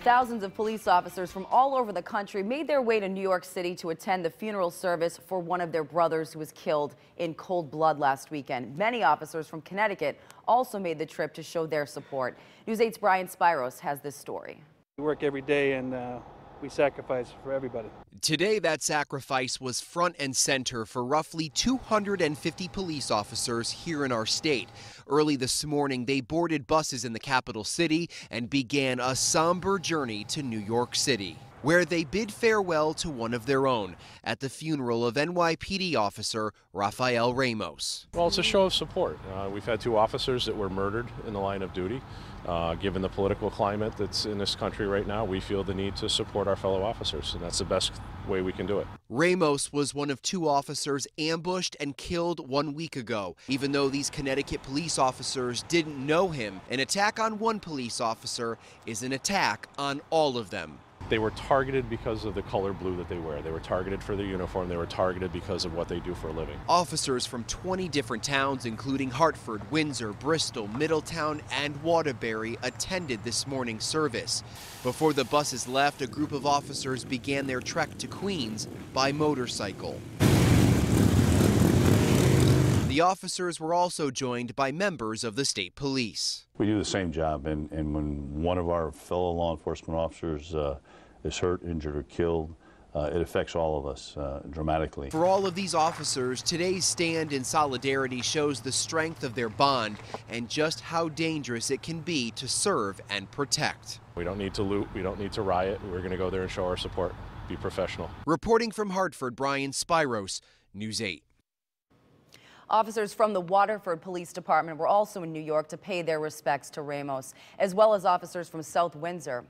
Thousands of police officers from all over the country made their way to New York City to attend the funeral service for one of their brothers who was killed in cold blood last weekend. Many officers from Connecticut also made the trip to show their support. News 8's Brian Spiros has this story. We work every day and we sacrifice for everybody. Today, that sacrifice was front and center for roughly 250 police officers here in our state. Early this morning, they boarded buses in the capital city and began a somber journey to New York City, where they bid farewell to one of their own at the funeral of NYPD officer Rafael Ramos. Well, it's a show of support. We've had two officers that were murdered in the line of duty. Given the political climate that's in this country right now, we feel the need to support our fellow officers, and that's the best way we can do it. Ramos was one of two officers ambushed and killed 1 week ago. Even though these Connecticut police officers didn't know him, an attack on one police officer is an attack on all of them. They were targeted because of the color blue that they wear. They were targeted for their uniform. They were targeted because of what they do for a living. Officers from 20 different towns, including Hartford, Windsor, Bristol, Middletown, and Waterbury, attended this morning's service. Before the buses left, a group of officers began their trek to Queens by motorcycle. The officers were also joined by members of the state police. We do the same job, and when one of our fellow law enforcement officers is hurt, injured, or killed, it affects all of us dramatically. For all of these officers, today's stand in solidarity shows the strength of their bond and just how dangerous it can be to serve and protect. We don't need to loot. We don't need to riot. We're going to go there and show our support. Be professional. Reporting from Hartford, Brian Spiros, News 8. Officers from the Waterford Police Department were also in New York to pay their respects to Ramos, as well as officers from South Windsor.